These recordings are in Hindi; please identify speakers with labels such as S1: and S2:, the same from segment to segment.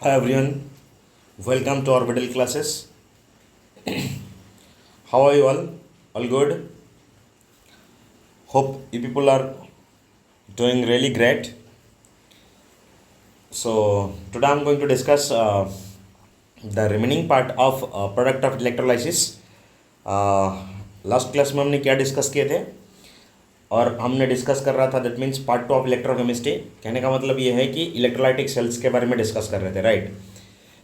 S1: Hi everyone, welcome to our middle classes. How are you all? All good? Hope you people are doing really great. So today I'm going to discuss the remaining part of product of electrolysis. Last class में हमने क्या डिस्कस किए थे और हमने डिस्कस कर रहा था that means part two of electrochemistry. कहने का मतलब ये है कि इलेक्ट्रोलाइटिक सेल्स के बारे में डिस्कस कर रहे थे, राइट।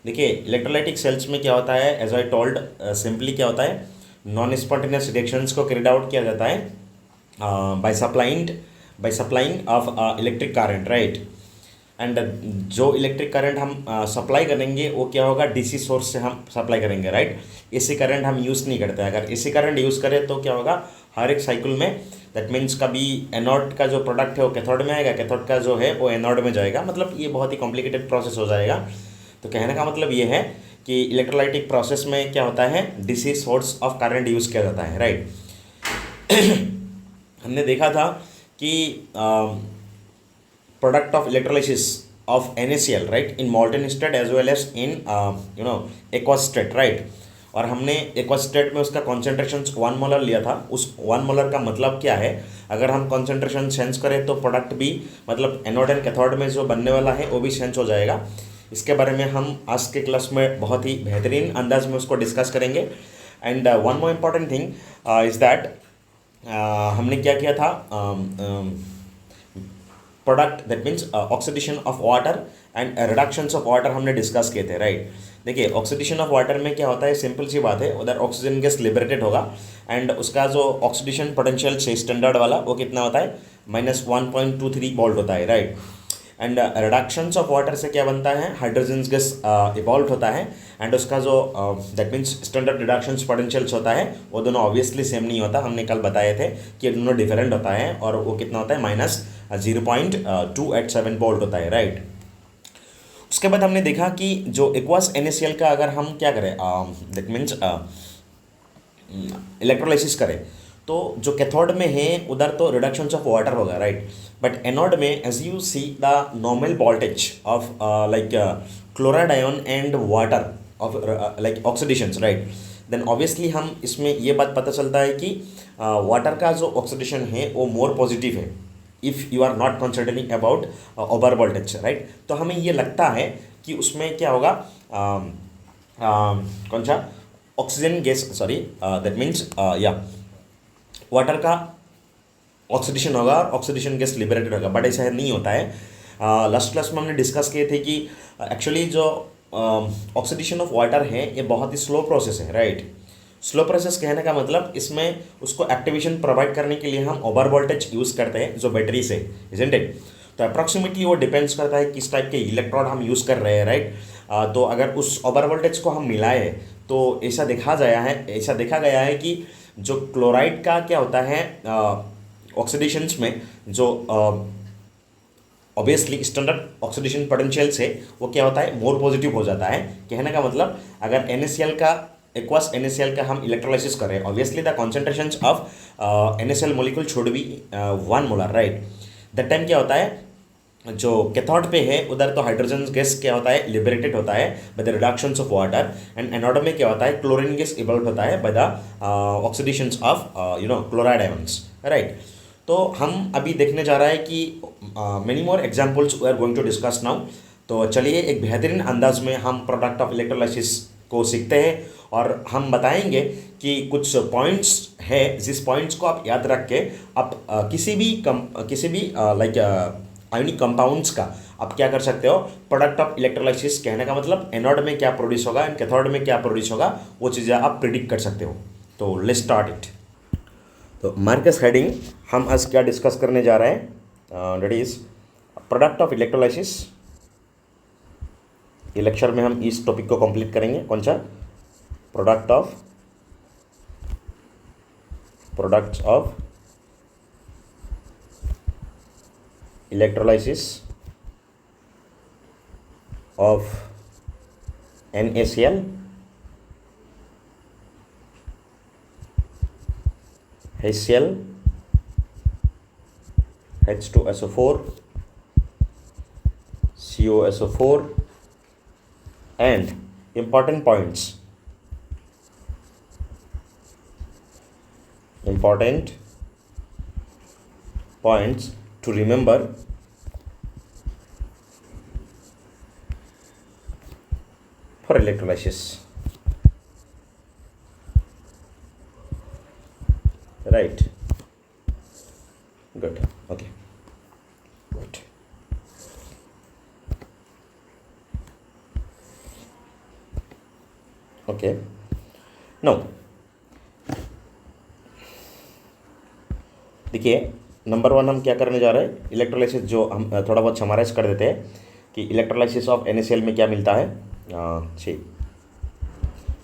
S1: देखिए इलेक्ट्रोलाइटिक सेल्स में क्या होता है, एज आई टोल्ड सिंपली क्या होता है, नॉन स्पॉन्टेनियस रिएक्शंस को कैरिड आउट किया जाता है by supplying of electric current, right. And जो इलेक्ट्रिक करंट हम सप्लाई करेंगे वो क्या होगा, डीसी सोर्स से हम सप्लाई करेंगे, राइट। एसी करंट हम यूज़ नहीं करते। अगर एसी करंट यूज़ करें तो क्या होगा, हर एक साइकिल में दैट मीन्स कभी एनोड का जो प्रोडक्ट है वो कैथोड में आएगा, कैथोड का जो है वो एनोड में जाएगा। मतलब ये बहुत ही कॉम्प्लिकेटेड प्रोसेस हो जाएगा। तो कहने का मतलब ये है कि इलेक्ट्रोलाइटिक प्रोसेस में क्या होता है, DC source of current use किया जाता है, राइट। हमने देखा था कि product of electrolysis of NaCl, right, in molten state as well as in aqueous state, right. और हमने एक्वस स्टेट में उसका कॉन्सेंट्रेशन 1 मोलर लिया था। उस 1 मोलर का मतलब क्या है, अगर हम कॉन्सेंट्रेशन सेंस करें तो प्रोडक्ट भी मतलब एनोड एंड कैथोड में जो बनने वाला है वो भी सेंस हो जाएगा। इसके बारे में हम आज के क्लास में बहुत ही बेहतरीन अंदाज में उसको डिस्कस करेंगे। And one more important thing is that हमने क्या किया था, product that means oxidation of water and reductions of water हमने डिस्कस किए थे, राइट। देखिए ऑक्सीडेशन ऑफ वाटर में क्या होता है, सिंपल सी बात है, उधर ऑक्सीजन गैस लिबरेटेड होगा एंड उसका जो ऑक्सीडेशन पोटेंशियल से स्टैंडर्ड वाला वो कितना होता है, -1.23 वोल्ट होता है, right. And reductions of water से क्या बनता है, हाइड्रोजन गैस इवॉल्व होता है एंड उसका जो that means standard reductions potentials होता है वो दोनों ऑब्वियसली सेम नहीं होता। हमने कल बताए थे कि ये दोनों डिफरेंट होता है और वो कितना होता है, -0.287 वोल्ट होता है, राइट। उसके बाद हमने देखा कि जो एक्वस NaCl का अगर हम क्या करें, दैट मीन्स इलेक्ट्रोलाइसिस करें तो जो कैथोड में है उधर तो रिडक्शन ऑफ वाटर होगा, राइट। बट एनोड में as you see the normal voltage of like chloride ion and water of like oxidations, right. Then obviously हम इसमें ये बात पता चलता है कि वाटर का जो ऑक्सीडेशन है वो मोर पॉजिटिव है if you are not considering about over voltage, right. तो हमें ये लगता है कि उसमें क्या होगा, कौन सा oxygen gas, sorry that means या वाटर का ऑक्सीडेशन होगा और ऑक्सीडेशन गैस लिबरेटेड होगा, बट ऐसा नहीं होता है। लास्ट क्लास में हमने डिस्कस किए थे कि एक्चुअली जो ऑक्सीडेशन ऑफ वाटर है ये बहुत ही स्लो प्रोसेस है, राइट। स्लो प्रोसेस कहने का मतलब इसमें उसको एक्टिवेशन प्रोवाइड करने के लिए हम ओवर वोल्टेज यूज़ करते हैं जो बैटरी से, इजंट इट। तो अप्रॉक्सीमेटली वो डिपेंड्स करता है किस टाइप के इलेक्ट्रोड हम यूज़ कर रहे हैं, राइट। तो अगर उस ओवर वोल्टेज को हम मिलाए तो ऐसा देखा गया है कि जो क्लोराइड का क्या होता है ऑक्सीडेशंस में जो ऑब्वियसली स्टैंडर्ड ऑक्सीडेशन पोटेंशियल से वो क्या होता है, मोर पॉजिटिव हो जाता है। कहने का मतलब अगर NaCl का एक्वस NaCl का हम इलेक्ट्रोलाइसिस करें, obviously the concentration of NaCl molecule should be 1 molar, right. That time क्या होता है, जो कैथोड पे है उधर तो हाइड्रोजन गैस क्या होता है, लिबरेटेड होता है by the reductions of water and anode में क्या होता है, क्लोरीन गैस इवॉल्व होता है by the oxidations of chloride ions, right. तो हम अभी देखने जा रहा है कि many more examples we are going to discuss now. तो चलिए एक बेहतरीन अंदाज में हम प्रोडक्ट ऑफ इलेक्ट्रोलाइसिस को सीखते हैं और हम बताएंगे कि कुछ पॉइंट्स है जिस पॉइंट्स को आप याद रख के आप किसी भी लाइक आयोनिक कंपाउंड्स का आप क्या कर सकते हो, प्रोडक्ट ऑफ इलेक्ट्रोलाइसिस कहने का मतलब एनोड में क्या प्रोड्यूस होगा एंड कैथोड में क्या प्रोड्यूस होगा वो चीज़ें आप प्रिडिक्ट कर सकते हो। तो लेट्स स्टार्ट इट। तो मार्कस हेडिंग हम आज क्या डिस्कस करने जा रहे हैं, that is product of electrolysis. ये लेक्चर में हम इस टॉपिक को कंप्लीट करेंगे, कौन सा, products of electrolysis of NaCl, HCl, H2SO4, COSO4 and important points to remember for electrolysis, right? Good. Okay, right. Okay, now देखिए नंबर वन हम क्या करने जा रहे हैं, इलेक्ट्रोलाइसिस जो हम थोड़ा बहुत समराइज कर देते हैं कि इलेक्ट्रोलाइसिस ऑफ NaCl में क्या मिलता है। जी,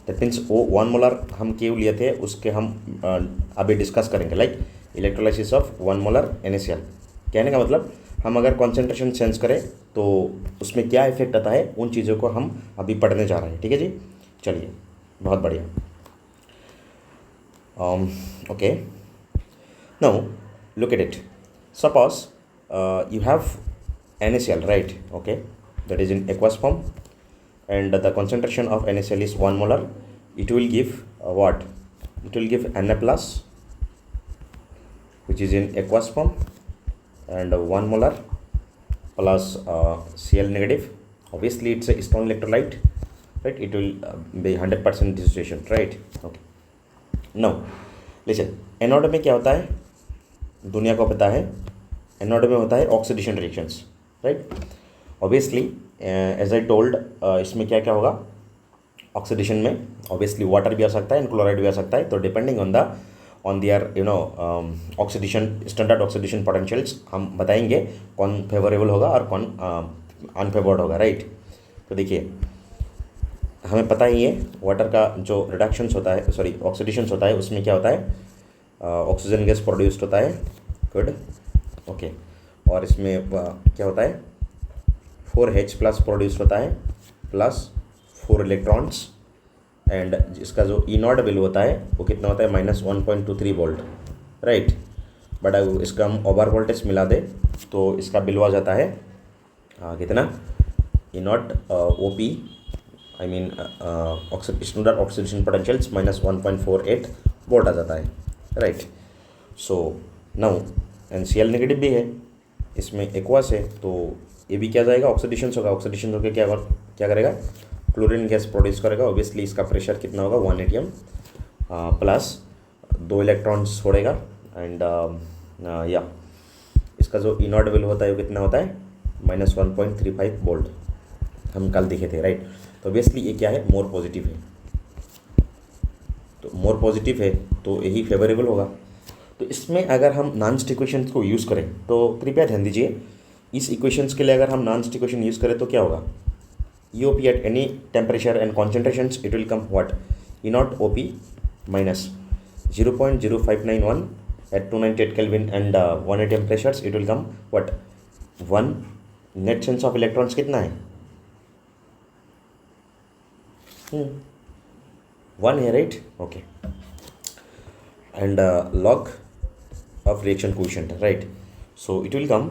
S1: दैट मीन्स वो 1 मोलर हम क्यों लिए थे उसके हम अभी डिस्कस करेंगे। Like electrolysis of 1 molar NaCl, कहने का मतलब हम अगर कॉन्सेंट्रेशन सेंस करें तो उसमें क्या इफेक्ट आता है, उन चीज़ों को हम अभी पढ़ने जा रहे हैं। ठीक है जी, चलिए, बहुत बढ़िया। Okay, now look at it. Suppose you have NaCl, right? Okay, that is in aqueous form, and the concentration of NaCl is 1 molar. It will give what? It will give Na plus, which is in aqueous form, and 1 molar plus Cl negative. Obviously it's a strong electrolyte, right? It will be 100% dissociation, right? Okay, now listen, anode में क्या होता है, दुनिया को पता है, एनोड में होता है oxidation reactions, right? Obviously as I told, इसमें क्या क्या होगा ऑक्सीडेशन में, ऑब्वियसली वाटर भी आ सकता है एंड क्लोराइड भी आ सकता है। तो depending on their oxidation, standard oxidation potentials हम बताएंगे कौन फेवरेबल होगा और कौन अनफेवर्ड होगा, राइट? तो देखिए हमें पता ही है वाटर का जो रिडक्शंस होता है, सॉरी ऑक्सीडेशंस होता है, उसमें क्या होता है, ऑक्सीजन गैस प्रोड्यूस्ड होता है। गुड, ओके, और इसमें क्या होता है, 4H प्लस प्रोड्यूस होता है प्लस 4 इलेक्ट्रॉन्स, एंड इसका जो E0 वैल्यू होता है वो कितना होता है, -1.23 वोल्ट, राइट? बट अगर इसका हम ओवर वोल्टेज मिला दे तो इसका बिल आ जाता है कितना, E0 OP, I mean standard oxidation potentials -1.48 volt आ जाता है, right? So now NaCl negative भी है, इसमें एक्वास है, तो ये भी क्या जाएगा, ऑक्सीडेशन होगा, ऑक्सीडेशन होकर क्या करेगा, क्लोरीन गैस प्रोड्यूस करेगा। ऑब्वियसली इसका प्रेशर कितना होगा, 1 atm प्लस 2 इलेक्ट्रॉन्स छोड़ेगा, एंड या इसका जो E0 वैल्यू होता है वो कितना होता है, -1.35 वोल्ट, हम कल दिखे थे, राइट? तो ऑब्वियसली ये क्या है, मोर पॉजिटिव है, तो मोर पॉजिटिव है तो यही फेवरेबल होगा। तो इसमें अगर हम नॉन-स्टिक इक्वेशंस को यूज़ करें तो कृपया ध्यान दीजिए, इस इक्वेशंस के लिए अगर हम नॉन-स्टिक इक्वेशन यूज़ करें तो क्या होगा, EOP at any temperature and concentrations it will come what, E0 OP minus 0.0591 at 298 Kelvin and 1 atm pressures, it will come what, 1 net sense of electrons कितना है, 1 है, right? Okay, and log of reaction coefficient, right? So it will come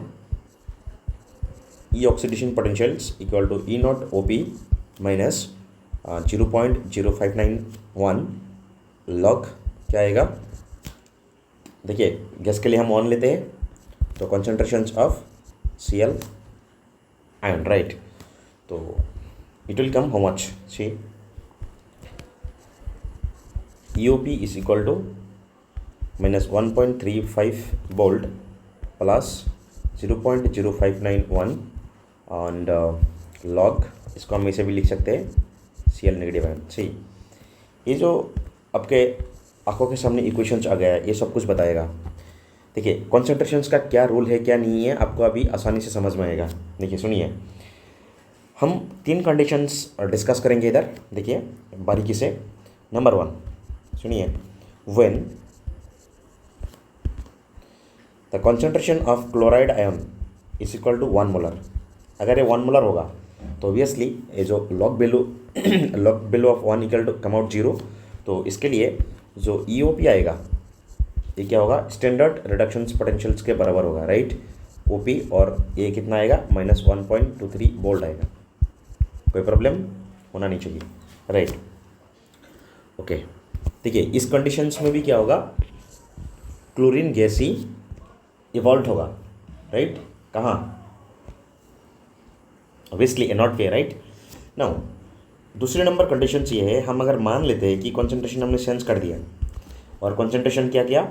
S1: E oxidation potentials equal to E0 OP minus 0.0591 log क्या आएगा, देखिए गैस के लिए हम 1 लेते हैं तो concentrations of Cl ion, right? तो it will come how much, see EOP is equal to -1.35 volt plus 0.0591 and log, इसको हम ऐसे भी लिख सकते हैं Cl नेगेटिव आयन। सी ये जो आपके आंखों के सामने इक्वेशंस आ गया है, ये सब कुछ बताएगा। देखिए कॉन्सेंट्रेशंस का क्या रूल है क्या नहीं है आपको अभी आसानी से समझ में आएगा। देखिए सुनिए, हम 3 कंडीशंस डिस्कस करेंगे इधर, देखिए बारीकी से। नंबर 1 सुनिए, when the concentration of chloride ion is equal to 1 molar, अगर ये 1 मोलर होगा तो ऑब्वियसली ये जो log value of 1 equal to come out 0, तो इसके लिए जो EOP आएगा ये क्या होगा, स्टैंडर्ड रिडक्शंस पोटेंशियल्स के बराबर होगा, राइट? OP और ये कितना आएगा, -1.23 वोल्ट आएगा। कोई प्रॉब्लम होना नहीं चाहिए, राइट। ओके, देखिए इस कंडीशंस में भी क्या होगा, क्लोरीन गैस ही इवॉल्व होगा, राइट। कहाँ, ऑब्वियसली एनॉट पे, राइट। नाउ दूसरे नंबर कंडीशन ये है, हम अगर मान लेते हैं कि कॉन्सेंट्रेशन हमने सेंस कर दिया और कॉन्सेंट्रेशन क्या किया,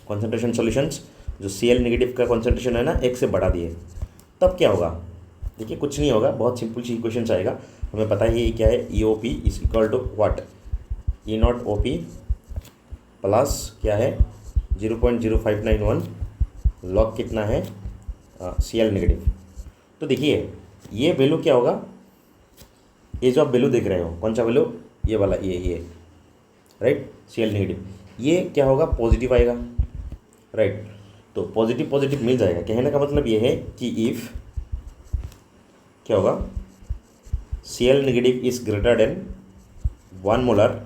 S1: कॉन्सेंट्रेशन सॉल्यूशंस जो Cl नेगेटिव का कॉन्सेंट्रेशन है ना 1 से बढ़ा दिए, तब क्या होगा। देखिए कुछ नहीं होगा, बहुत सिंपल सी इक्वेशन आएगा, हमें पता है ये क्या है, EOP is equal to what, E0OP plus क्या है 0.0591 लॉग कितना है Cl नेगेटिव। तो देखिए ये वैल्यू क्या होगा, ये जो आप वैल्यू देख रहे हो कौन सा वैल्यू, ये वाला, ये राइट, Cl नेगेटिव, ये क्या होगा, पॉजिटिव आएगा, राइट। तो पॉजिटिव पॉजिटिव मिल जाएगा, कहने का मतलब ये है कि इफ़ क्या होगा, Cl negative is greater than 1 molar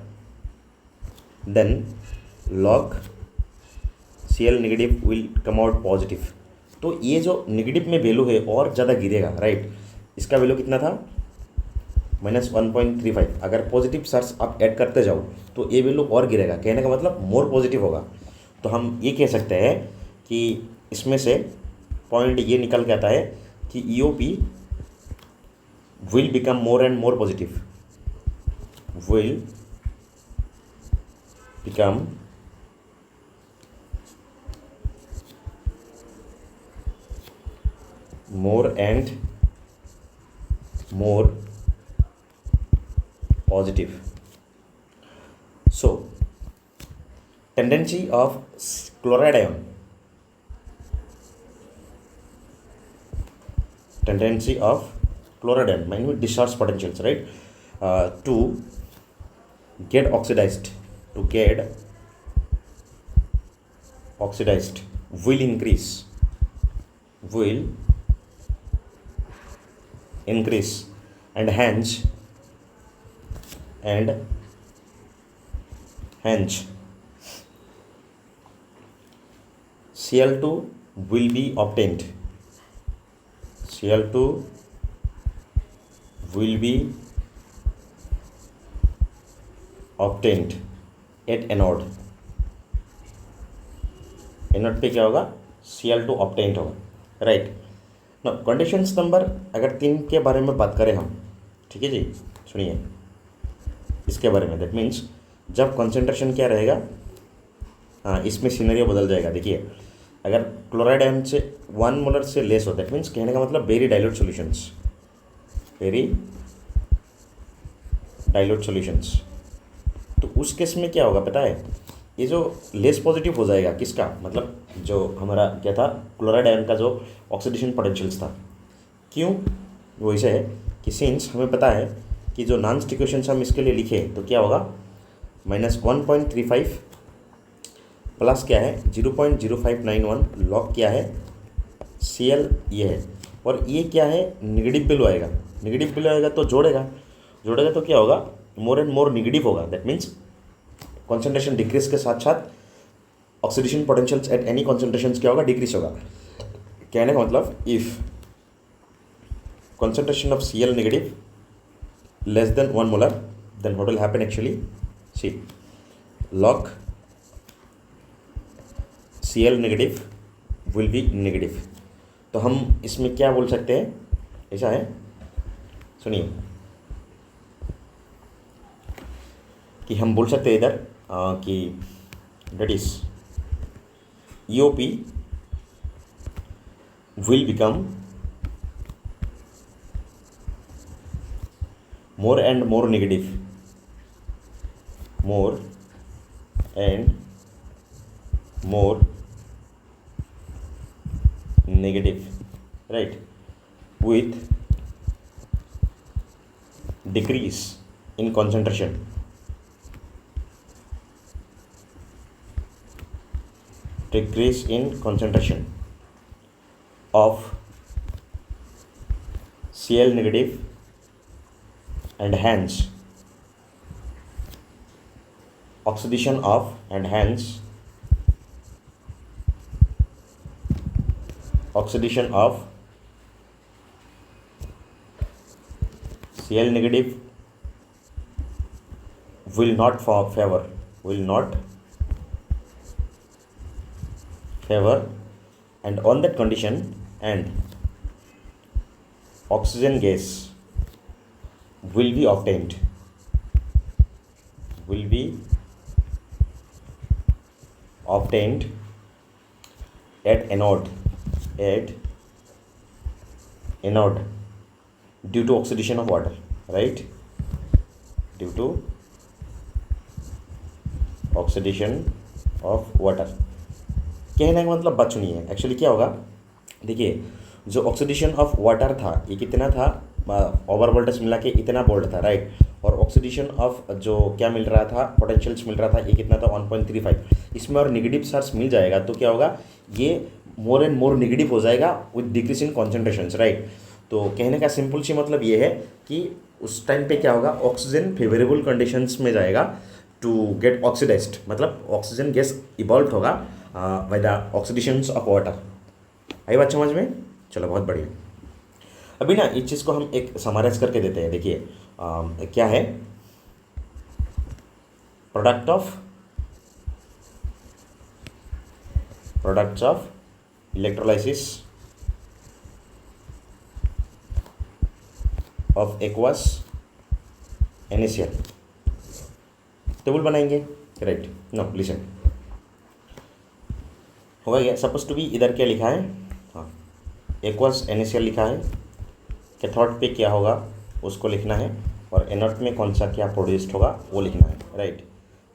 S1: then log Cl negative will come out positive. तो ये जो नेगेटिव में वैल्यू है और ज़्यादा गिरेगा, राइट। इसका वैल्यू कितना था, -1.35। अगर पॉजिटिव चार्ज आप ऐड करते जाओ तो ये वैल्यू और गिरेगा, कहने का मतलब मोर पॉजिटिव होगा। तो हम ये कह सकते हैं कि इसमें से पॉइंट ये निकल के आता है कि EOP will become more and more positive, will become more and more positive. So tendency of chloride ion, meaning discharge potentials, right, to get oxidized will increase and hence Cl2 will be obtained, at anode पे क्या होगा, Cl2 ऑब्टेन्ड होगा, राइट। ना कंडीशंस नंबर अगर 3 के बारे में बात करें हम, ठीक है जी, सुनिए इसके बारे में। दैट मीन्स जब कंसंट्रेशन क्या रहेगा, हाँ इसमें सिनेरियो बदल जाएगा। देखिए अगर क्लोराइड आयन से 1 मोलर से लेस हो, दैट मीन्स कहने का मतलब वेरी डाइल्यूट सॉल्यूशंस, तो उस केस में क्या होगा पता है, ये जो लेस पॉजिटिव हो जाएगा किसका, मतलब जो हमारा क्या था, क्लोराइड आयन का जो ऑक्सीडेशन पोटेंशियल्स था। क्यों, वो ऐसे है कि सिंस हमें पता है कि जो नॉन इक्वेशंस हम इसके लिए लिखे तो क्या होगा, -1.35 प्लस क्या है 0.0591 लॉग क्या है Cl, ये है, और ये क्या है नेगेटिव वैल्यू आएगा, तो जोड़ेगा तो क्या होगा, मोर एंड मोर नेगेटिव होगा। दैट मीन्स कॉन्सेंट्रेशन डिक्रीज के साथ साथ oxidation potentials at any concentration क्या होगा, डिक्रीज होगा। कहने का मतलब if concentration of Cl negative less than 1 molar, then what will happen actually, see log Cl negative will be negative। तो हम इसमें क्या बोल सकते हैं, ऐसा है, सुनिए कि हम बोल सकते हैं इधर कि that is EOP will become more and more negative, right, with decrease in concentration, of Cl negative and hence oxidation of Cl negative will not favor, will not favor, and on that condition, and oxygen gas will be obtained, will be obtained at anode, at anode, due to oxidation of water, right? Due to oxidation of water. कहने का मतलब बात सुनिए, एक्चुअली क्या होगा, देखिए जो ऑक्सीडेशन ऑफ वाटर था ये कितना था, ओवर वोल्टेज मिला के इतना वोल्ट था, राइट। और ऑक्सीडेशन ऑफ जो क्या मिल रहा था, पोटेंशियल्स मिल रहा था, ये कितना था 1.35। इसमें और निगेटिव चार्ज मिल जाएगा तो क्या होगा, ये मोर एंड मोर निगेटिव हो जाएगा with decrease in concentrations, right. तो कहने का सिंपल सी मतलब ये है कि उस टाइम पे क्या होगा, ऑक्सीजन फेवरेबल कंडीशंस में जाएगा टू गेट ऑक्सीडाइज्ड, मतलब ऑक्सीजन गैस इवॉल्व होगा by the oxidations of water. आई बात समझ में? चलो बहुत बढ़िया। अभी ना इस चीज़ को हम एक समराइज करके देते हैं। देखिए क्या है, products of electrolysis of aqueous NaCl, table बनाएंगे, राइट। नो लिसन, होगा क्या, सपोज टू बी इधर क्या लिखा है, हाँ एक्वस NaCl लिखा है, कैथोड पे क्या होगा उसको लिखना है, और एनोड में कौन सा क्या प्रोड्यूस्ड होगा वो लिखना है, राइट।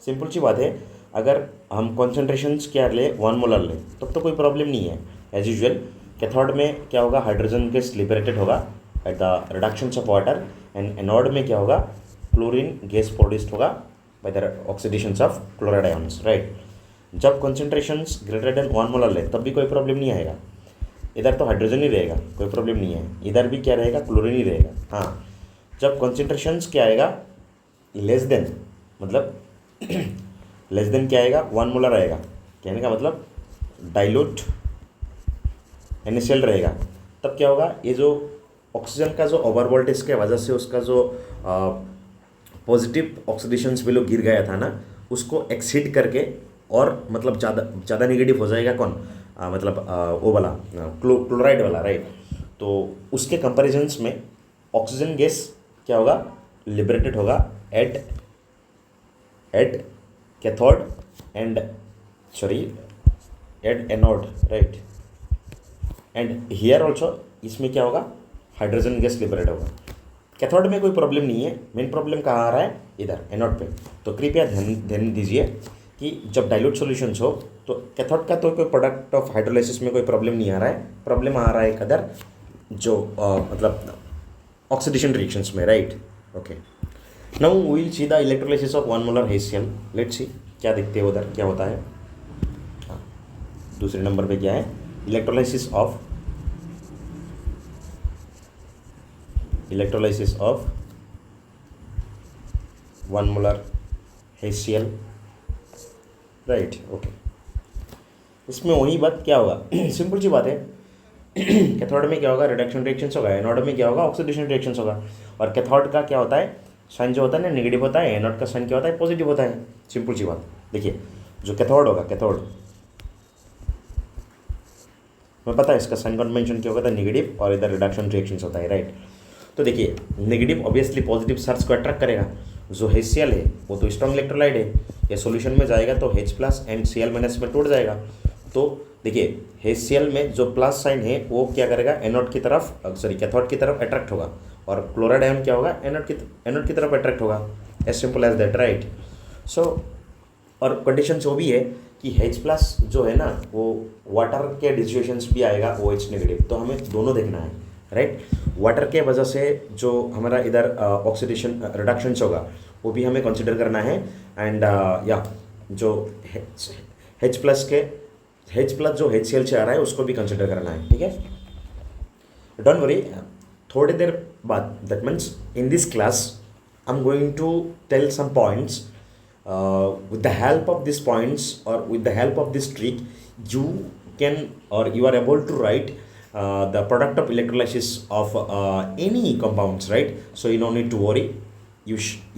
S1: सिंपल सी बात है। अगर हम कॉन्सेंट्रेशंस क्या ले, 1 मोलर ले, तब तो कोई प्रॉब्लम नहीं है। एज यूजुअल कैथोड में क्या होगा, हाइड्रोजन गैस लिबरेटेड होगा at the reductions of water, and anode में क्या होगा, क्लोरीन गैस प्रोड्यूस्ड होगा by the oxidations of chloride ions, right. जब कॉन्सेंट्रेशंस ग्रेटर देन 1 मोलर ले तब भी कोई प्रॉब्लम नहीं आएगा। इधर तो हाइड्रोजन ही रहेगा, कोई प्रॉब्लम नहीं है। इधर भी क्या रहेगा, क्लोरीन ही रहेगा। हाँ, जब कॉन्सेंट्रेशंस क्या आएगा, लेस देन, मतलब लेस देन क्या आएगा, 1 मोलर आएगा। कहने का मतलब डाइल्यूट NaCl रहेगा, तब क्या होगा, ये जो ऑक्सीजन का जो ओवर वोल्टेज के वजह से उसका जो पॉजिटिव ऑक्सीडेशंस वैल्यू गिर गया था ना, उसको एक्सीड करके और मतलब ज़्यादा नेगेटिव हो जाएगा कौन, मतलब वो वाला क्लोराइड वाला, राइट। तो उसके कंपैरिजन्स में ऑक्सीजन गैस क्या होगा, लिबरेटेड होगा eight cathode and at anode, right. And here also इसमें क्या होगा, हाइड्रोजन गैस लिबरेट होगा। कैथोड में कोई प्रॉब्लम नहीं है, मेन प्रॉब्लम कहाँ आ रहा है, इधर एनोड पे। तो कृपया ध्यान दीजिए कि जब डाइल्यूट सॉल्यूशंस हो तो कैथोड का तो कोई प्रोडक्ट ऑफ हाइड्रोलाइसिस में कोई प्रॉब्लम नहीं आ रहा है, प्रॉब्लम आ रहा है कदर जो मतलब ऑक्सीडेशन रिएक्शंस में, right. Okay, now we will see the electrolysis of 1 molar HCl। Let's see क्या देखते हैं उधर क्या होता है। दूसरे नंबर पे क्या है, electrolysis of 1 molar HCl, right. Okay, इसमें वही बात क्या होगा, सिंपल सी बात है। कैथोड में क्या होगा, रिडक्शन रिएक्शंस होगा, एनोड में क्या होगा, ऑक्सीडेशन रिएक्शंस होगा। और कैथोड का क्या होता है, साइन जो होता है ना नेगेटिव होता है, एनोड का साइन क्या होता है, पॉजिटिव होता है। सिंपल सी बात। देखिए जो कैथोड होगा, कैथोड मैं पता है इसका साइन कन्वेंशन क्या होगा था, नेगेटिव, और इधर रिडक्शन रिएक्शंस होता है, राइट। तो देखिए नेगेटिव ऑब्वियसली पॉजिटिव चार्ज को अट्रैक्ट करेगा। जो HCl है वो तो स्ट्रॉन्ग इलेक्ट्रोलाइट है, ये सॉल्यूशन में जाएगा तो H+ एंड Cl- में टूट जाएगा। तो देखिए HCl में जो प्लस साइन है वो क्या करेगा, एनोड की तरफ, कैथोड की तरफ अट्रैक्ट होगा, और क्लोराइड आयन क्या होगा, एनोड की तरफ अट्रैक्ट होगा। As simple as that, right. So और कंडीशन जो भी है कि H+ जो है ना वो वाटर के डिसोसिएशंस भी आएगा, OH नेगेटिव। तो हमें दोनों देखना है, राइट। वाटर के वजह से जो हमारा इधर ऑक्सीडेशन रिडक्शंस होगा वो भी हमें कंसिडर करना है। एंड या जो H+ जो HCl से आ रहा है उसको भी कंसिडर करना है, ठीक है। डोंट वरी, थोड़ी देर बाद, that means in this class I am going to tell some points. with the help of these points or with the help of this trick, you can or you are able to write the product of electrolysis of any compounds, right? So you don't need to worry. you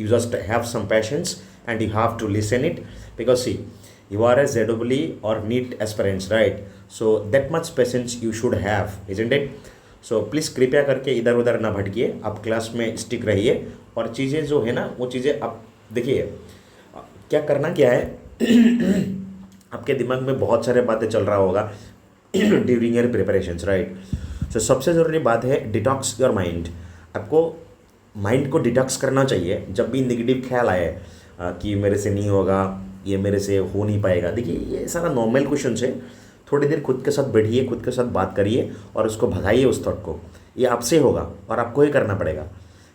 S1: just have some patience and you have to listen it, because see, you are a ZEE or NEET aspirants, right? So that much patience you should have, isn't it? So please कृपया करके इधर उधर ना भटकिए, आप क्लास में स्टिक रहिए, और चीज़ें जो है ना वो चीज़ें आप देखिए। क्या करना क्या है आपके दिमाग में बहुत सारे बातें चल रहा होगा ड्यूरिंग योर प्रिपरेशंस, राइट? सो सबसे ज़रूरी बात है डिटॉक्स योर माइंड। आपको माइंड को डिटॉक्स करना चाहिए जब भी नेगेटिव ख्याल आए कि मेरे से नहीं होगा, ये मेरे से हो नहीं पाएगा। देखिए ये सारा नॉर्मल क्वेश्चन है, थोड़ी देर खुद के साथ बैठिए, खुद के साथ बात करिए और उसको भगाइए उस थॉट को। ये आपसे होगा और आपको ही करना पड़ेगा।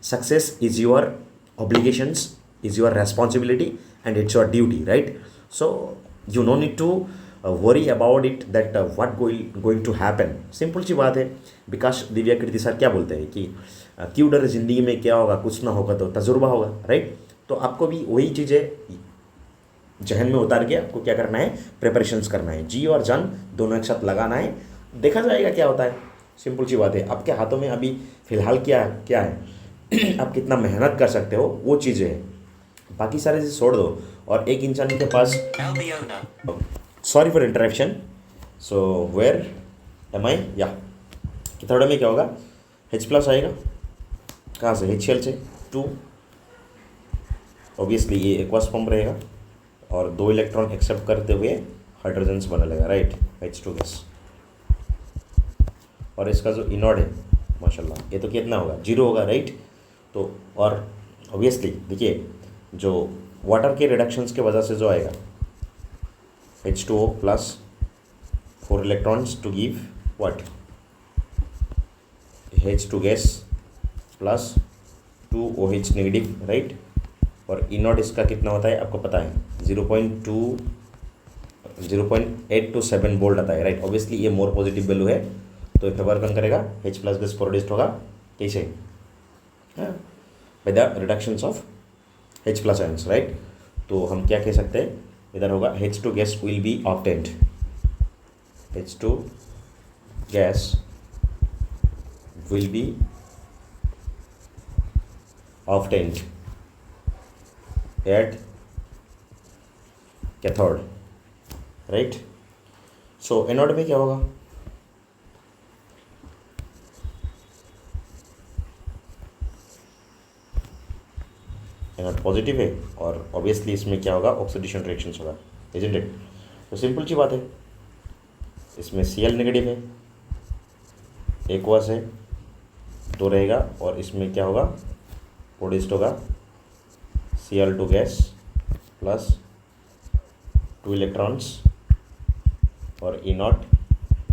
S1: Success is your obligations, is your responsibility and it's your duty, right? So you no need to worry about it that what going to happen. Simple सी बात है। विकास दिव्याकृति सर क्या बोलते हैं कि क्यों डर, ज़िंदगी में क्या होगा, कुछ ना होगा तो तजुर्बा होगा, राइट? तो आपको भी वही चीज़ें जहन में उतार के आपको क्या करना है, प्रिपरेशंस करना है। जी और जान दोनों एक साथ लगाना है, देखा जाएगा क्या होता है। सिंपल सी बात है। आपके हाथों में अभी फ़िलहाल क्या क्या है आप कितना मेहनत कर सकते हो वो चीज़ें हैं, बाकी सारे चीज़ छोड़ दो। और एक इंसान के पास, sorry for interruption, so where am I, या थोड़ा में क्या होगा, H+ आएगा कहाँ से, HCl से 2, ऑब्वियसली ये एक्वस फॉर्म रहेगा और 2 इलेक्ट्रॉन एक्सेप्ट करते हुए हाइड्रोजन्स बना लेगा, राइट? H2 gas. और इसका जो इनॉड है माशाल्लाह, ये तो कितना होगा, 0 होगा, राइट? तो और ऑब्वियसली देखिए जो वाटर के रिडक्शंस के वजह से जो आएगा H2O plus 4 electrons to give what, H2 gas plus 2 OH negative, right? और ई नॉट इसका कितना होता है आपको पता है, 0.827 वोल्ट आता है, राइट? ऑब्वियसली ये मोर पॉजिटिव वैल्यू है, तो ये फेवर कौन करेगा, H+ गैस प्रोड्यूस्ड होगा, कैसे, bye the reductions of H+ ions, right? तो हम क्या कह सकते हैं, इधर होगा H2 gas will be obtained, H2 gas will be obtained eight cathode, right? So anode में क्या होगा, एनोड पॉजिटिव है और ऑब्वियसली इसमें क्या होगा, ऑक्सीडेशन रिएक्शंस होगा, इजंट इट? तो सिंपल सी बात है, इसमें Cl नेगेटिव है, एक्वस है, 2 रहेगा, और इसमें क्या होगा, प्रोड्यूस्ड होगा Cl2 गैस प्लस 2 इलेक्ट्रॉन्स और E not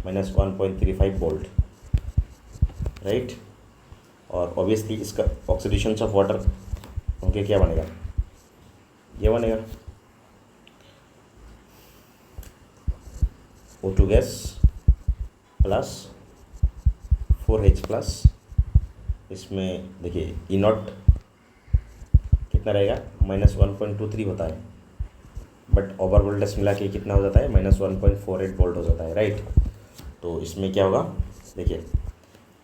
S1: minus 1.35 volt, right? और ऑब्वियसली इसका ऑक्सीडेशन ऑफ वाटर ओके क्या बनेगा, ये बनेगा O2 gas plus 4H plus, इसमें देखिए E नॉट कितना रहेगा, -1.23 होता है, बट ओवर वोल्टेज मिला के कितना हो जाता है, -1.48 वोल्ट हो जाता है, राइट? तो इसमें क्या होगा, देखिए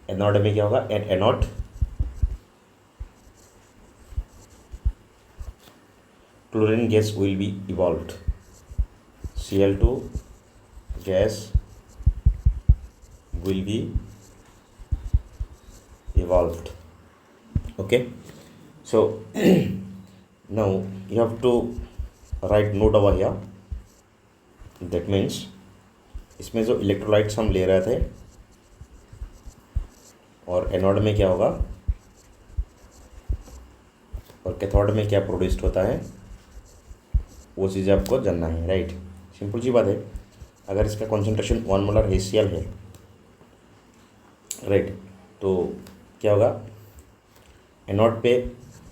S1: एनोड में क्या होगा, at anode chlorine gas will B evolved, Cl2 gas will B evolved, okay? So now you have to write note over here, that means इसमें जो इलेक्ट्रोलाइट्स हम ले रहे थे और एनोड में क्या होगा और कैथोड में क्या प्रोड्यूस्ड होता है वो चीज़ें आपको जानना है, राइट? सिंपल सी बात है। अगर इसका कॉन्सेंट्रेशन 1 मोलर HCl है, राइट, तो क्या होगा, एनोड पे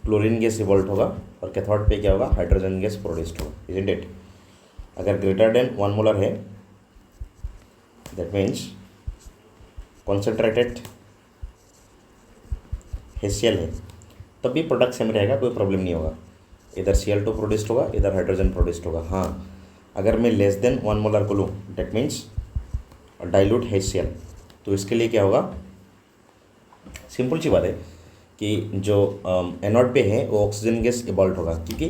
S1: क्लोरीन गैस इवॉल्व होगा और कैथोड पे क्या होगा, हाइड्रोजन गैस प्रोड्यूस्ड होगा, इजंट इट? अगर ग्रेटर देन 1 मोलर है, दैट मीन्स कॉन्सेंट्रेटेड HCl है, तब भी प्रोडक्ट सेम रहेगा, कोई प्रॉब्लम नहीं होगा। इधर Cl2 प्रोड्यूस्ड होगा, इधर हाइड्रोजन प्रोड्यूस्ड होगा। हाँ, अगर मैं लेस देन 1 मोलर को लूँ, दैट मीन्स डाइल्यूट HCl, तो इसके लिए क्या होगा, सिंपल सी बात है कि जो एनोड पे है वो ऑक्सीजन गैस इवॉल्व होगा, क्योंकि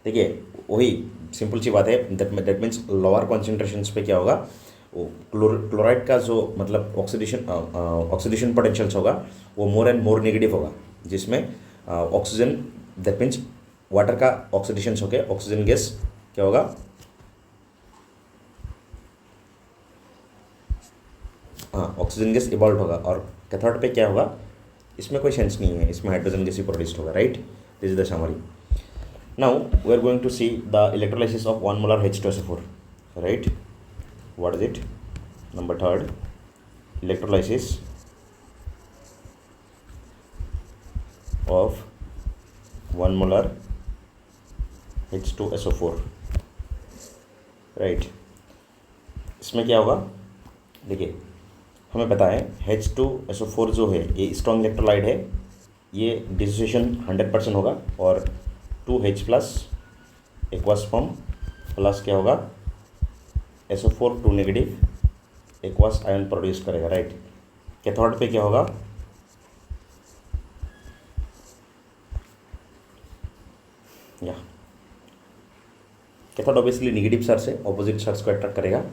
S1: देखिए वही सिंपल सी बात है, दैट मीन्स लोअर कॉन्सेंट्रेशंस पे क्या होगा, वो क्लोराइड का जो मतलब ऑक्सीडेशन पोटेंशियल्स होगा वो मोर एंड मोर नेगेटिव होगा, जिसमें ऑक्सीजन दैट मीन्स वाटर का ऑक्सीडेशन होकर ऑक्सीजन गैस क्या होगा, हाँ ऑक्सीजन गैस इवॉल्व होगा। और कैथोड पे क्या होगा, इसमें कोई सेंस नहीं है, इसमें हाइड्रोजन गैस ही प्रोड्यूस्ड होगा, right. This is the summary. Now we are going to see the electrolysis of 1 molar H2SO4, right. What is it? Number third, electrolysis of 1 molar H2SO4, right. इसमें क्या होगा, देखिए हमें पता है H2SO4 जो है ये स्ट्रॉन्ग इलेक्ट्रोलाइट है, ये डिसोसिएशन 100% होगा और 2H plus aqueous form plus क्या होगा SO4 2 negative aqueous ion produce करेगा, राइट। कैथोड पे क्या होगा, या कैथोड ऑब्वियसली नेगेटिव चार्ज से ऑपोजिट चार्ज को अट्रैक्ट करेगा,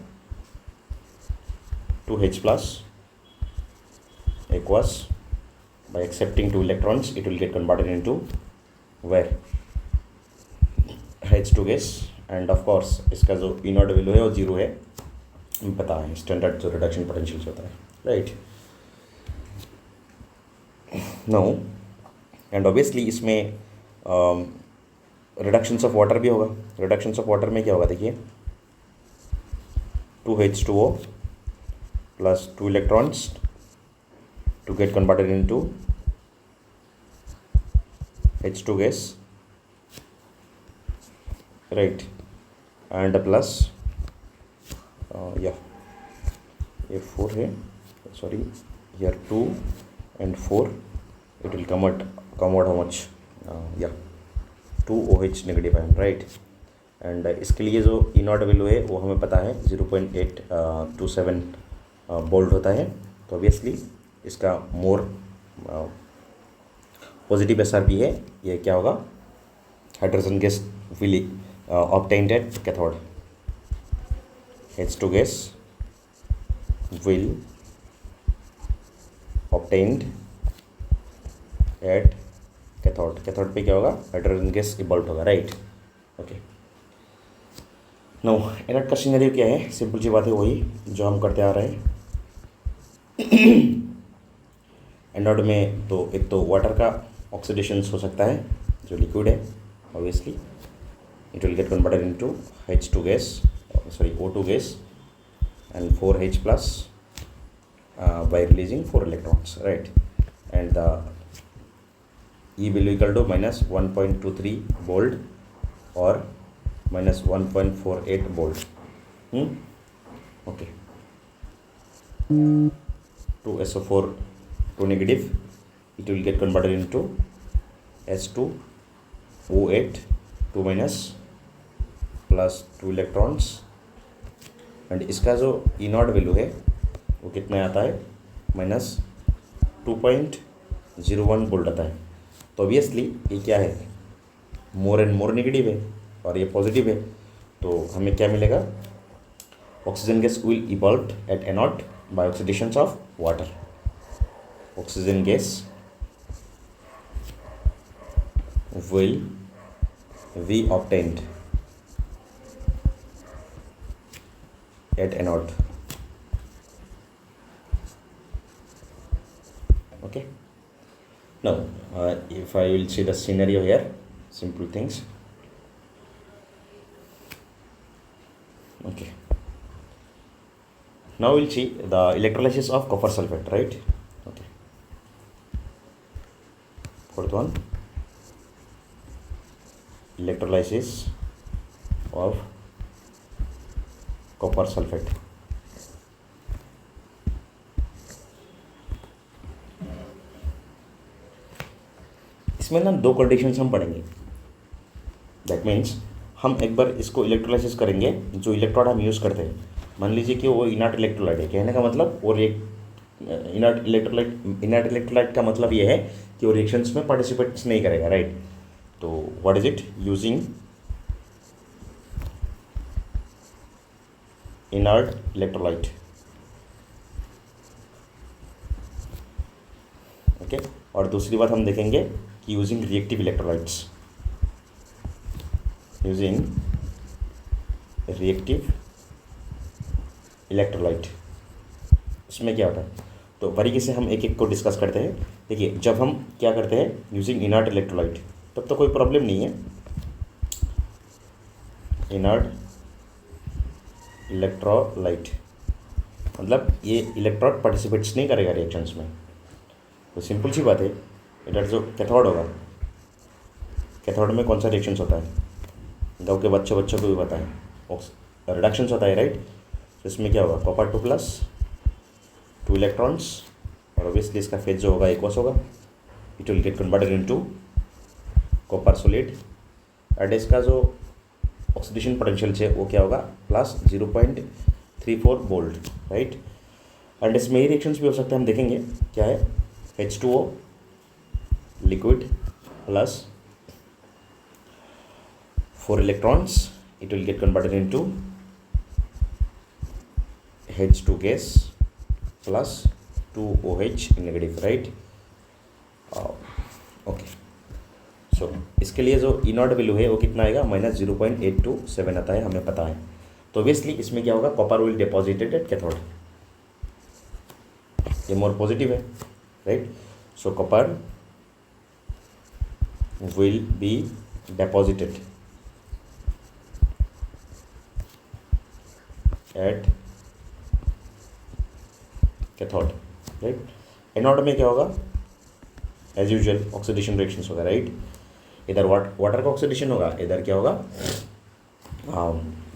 S1: 2H plus aqueous by accepting 2 electrons it will get converted into where H2 gas, and of course इसका जो E नॉट वैल्यू है वो 0 है, हमें पता है स्टैंडर्ड जो रिडक्शन पोटेंशियल होता है, राइट। नाउ एंड ऑब्वियसली इसमें रिडक्शंस ऑफ वाटर भी होगा। रिडक्शंस ऑफ वाटर में क्या होगा, देखिए 2H2O plus 2 electrons to get converted into H2 gas, right, and plus yeah ये 4 है, sorry here 2 and 4 it will come out how much, yeah 2 OH negative ion, right। And इसके लिए जो E नॉट वैल्यू है वो हमें पता है 0.827 बोल्ट होता है, तो ऑब्वियसली इसका मोर पॉजिटिव SRP है, ये क्या होगा, hydrogen gas will obtained at cathode, H2 gas will obtained at cathode. Cathode पे क्या होगा, हाइड्रोजन गैस इवॉल्व होगा, राइट। ओके, नो एनोड का सिनेरियो क्या है, सिंपल सी बात है वही जो हम करते आ रहे हैं। एनोड में तो एक तो वाटर का ऑक्सीडेशन हो सकता है जो लिक्विड है, obviously it will get converted into H2 gas, sorry O2 gas and 4H plus by releasing 4 electrons, right, and the E will be equal to minus 1.23 volt or minus 1.48 volt. Okay. 2SO4 2 negative, it will get converted into S2O8 2 minus plus 2 electrons, and इसका जो E नॉट वैल्यू है वो कितना आता है, माइनस 2.01 वोल्ट आता है। तो ऑब्वियसली ये क्या है, मोर एंड मोर नेगेटिव है और ये पॉजिटिव है, तो हमें क्या मिलेगा, oxygen gas will evolve at anode by oxidation of water. Oxygen gas will be obtained at anode. Okay, now if I will see the scenario here, simple things. Okay, now we'll see the electrolysis of copper sulfate, right? Okay, fourth one, electrolysis of copper sulphate. इसमें ना दो कंडीशंस हम पढ़ेंगे, दैट मीन्स हम एक बार इसको इलेक्ट्रोलाइसिस करेंगे, जो इलेक्ट्रोड हम यूज़ करते हैं, मान लीजिए कि वो इनर्ट इलेक्ट्रोलाइट है, कहने का मतलब, और एक इनर्ट इलेक्ट्रोलाइट का मतलब ये है कि वो रिएक्शंस में पार्टिसिपेट्स नहीं करेगा, राइट। तो what is it, using inert electrolyte, okay. और दूसरी बात हम देखेंगे कि using reactive electrolytes, using reactive electrolyte, इसमें क्या होता है। तो बारीकी से हम एक एक को डिस्कस करते हैं। देखिए, जब हम क्या करते हैं यूजिंग इनर्ट इलेक्ट्रोलाइट, तब तो कोई प्रॉब्लम नहीं है। इनर्ट इलेक्ट्रोलाइट मतलब ये इलेक्ट्रोड पार्टिसिपेट्स नहीं करेगा रिएक्शंस में। तो सिंपल सी बात है, इधर जो कैथोड होगा, कैथोड में कौन सा रिएक्शंस होता है, गाँव के बच्चों को भी पता है, रिडक्शंस होता है, राइट। तो इसमें क्या होगा, कॉपर 2+, 2 इलेक्ट्रॉन्स, और ऑब्वियसली इसका फेज जो होगा एक्वस होगा, it will get converted into copper solid, and इसका जो ऑक्सीडेशन पोटेंशियल है वो क्या होगा, +0.34 वोल्ट, राइट। एंड इसमें ही रिएक्शंस भी हो सकते हैं, हम देखेंगे क्या है, H2O liquid plus 4 electrons, it will get converted into H2 gas plus 2OH negative, right? Okay, so इसके लिए जो इनर्ट वैल्यू है वो कितना आएगा, -0.827 आता है, हमें पता है। तो ऑब्वियसली इसमें क्या होगा, copper will deposited at cathode, ये मोर पॉजिटिव है, right. So copper will be deposited at cathode, right. Anode में क्या होगा, एज यूजुअल ऑक्सीडेशन रिएक्शंस होगा, राइट। इधर वाटर का ऑक्सीडेशन होगा, इधर क्या होगा,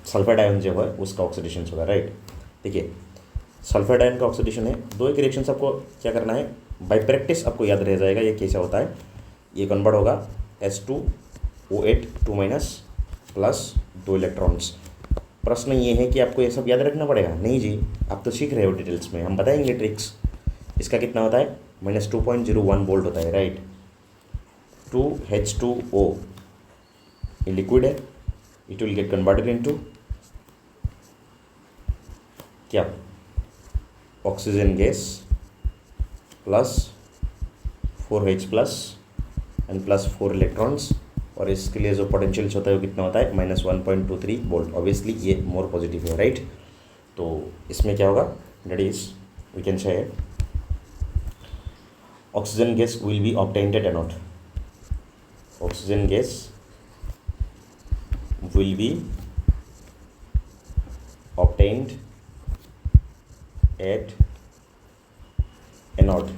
S1: सल्फाइड आयन जो है उसका ऑक्सीडेशन होगा, राइट। देखिए, सल्फाइड आयन का ऑक्सीडेशन है, दो एक रिएक्शंस आपको क्या करना है, बाय प्रैक्टिस आपको याद रह जाएगा ये कैसा होता है। ये कन्वर्ट होगा H2O8 2- प्लस 2 इलेक्ट्रॉन्स। प्रश्न ये है कि आपको ये सब याद रखना पड़ेगा, नहीं जी, आप तो सीख रहे हो डिटेल्स में, हम बताएंगे ट्रिक्स। इसका कितना होता है, -2.01 वोल्ट होता है, राइट। 2H2O ये लिक्विड है, it will get converted into क्या, oxygen gas plus 4H+ and plus 4 electrons, और इसके लिए जो पोटेंशियल होता है वो कितना होता है, -1.23 वोल्ट। ऑब्वियसली ये मोर पॉजिटिव है, राइट। तो इसमें क्या होगा, that is we can say oxygen gas will be obtained at anode, oxygen gas will be obtained at anode.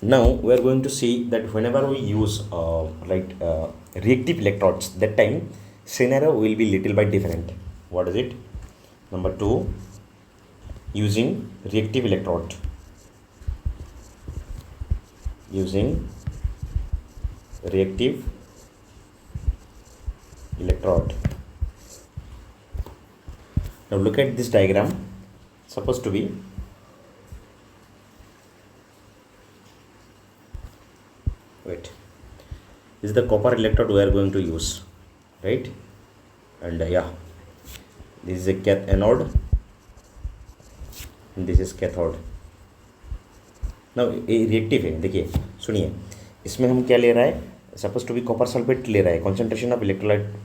S1: Now we are going to see that whenever we use reactive electrodes, that time scenario will be little bit different. What is it? Number 2, using reactive electrode, using reactive electrode. Now look at this diagram, supposed to be this is the copper electrode we are going to use, right? And yeah, this is a anode and this is cathode. now ये रिएक्टिव है, देखिए सुनिए, इसमें हम क्या ले रहा है, suppose to be copper sulphate ले रहा है, concentration of electrolyte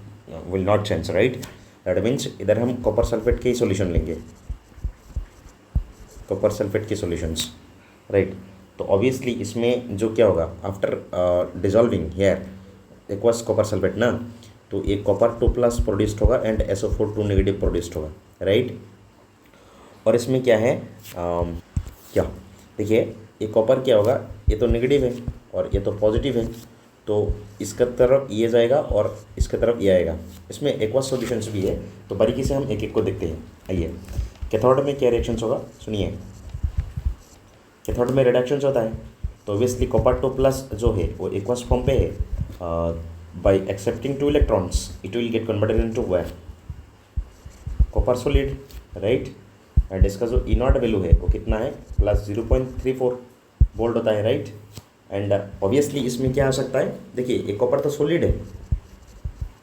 S1: will not change, right. That means इधर हम कॉपर सल्फेट के ही सॉल्यूशन लेंगे, कॉपर सल्फेट के सॉल्यूशंस, राइट। तो ऑब्वियसली इसमें जो क्या होगा, after dissolving here aqueous copper sulphate ना, तो एक कॉपर 2+ प्रोड्यूस्ड होगा एंड SO4 2- प्रोड्यूस्ड होगा, राइट। और इसमें क्या है, क्या देखिए, ये कॉपर क्या होगा, ये तो नेगेटिव है और ये तो पॉजिटिव है, तो इसका तरफ ये जाएगा और इसके तरफ ये आएगा। इसमें एक्वस सॉल्यूशंस भी है, तो बारीकी से हम एक एक को देखते हैं। आइए, कैथोड में क्या रिएक्शंस होगा, सुनिए। कैथोड में रिडक्शंस होता है, तो ऑब्वियसली कॉपर 2+ जो है वो एक्वस फॉर्म पे है, by accepting 2 electrons it will get converted into where, copper solid, right. And इसका जो इनर्ट वैल्यू है वो कितना है, +0.34 वोल्ट होता है, राइट। एंड ऑब्वियसली इसमें क्या हो सकता है, देखिए एक कॉपर तो सॉलिड है,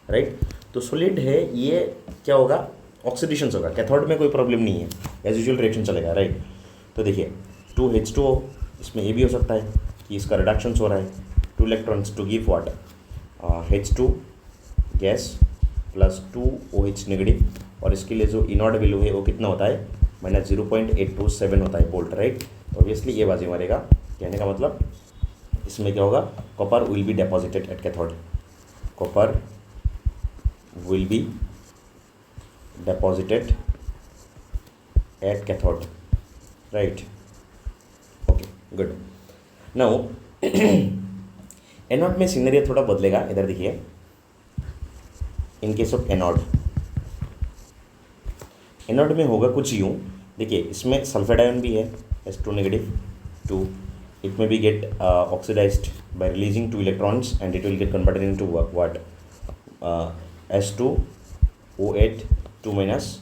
S1: राइट, तो सॉलिड है, ये क्या होगा, ऑक्सीडेशन होगा, कैथोड में कोई प्रॉब्लम नहीं है, एज यूजुअल रिएक्शन चलेगा, राइट। तो देखिए 2H2O, इसमें ये भी हो सकता है कि इसका रिडक्शन हो रहा है, 2 electrons to give what, H2 gas plus 2OH negative, और इसके लिए जो इनॉट वैल्यू है वो कितना होता है, -0.827 होता है वोल्ट, राइट। ऑब्वियसली ये बाजी मारेगा, कहने का मतलब इसमें क्या होगा, copper will be deposited at cathode, copper will be deposited at cathode, right, okay good. Now anode में सीनरी थोड़ा बदलेगा, इधर देखिए, इन केस ऑफ एनोड में होगा कुछ यूँ, देखिए इसमें सल्फेट आयन भी है, H2 negative 2, it may be get oxidized by releasing 2 electrons and it will get converted into what, H2O8 2 minus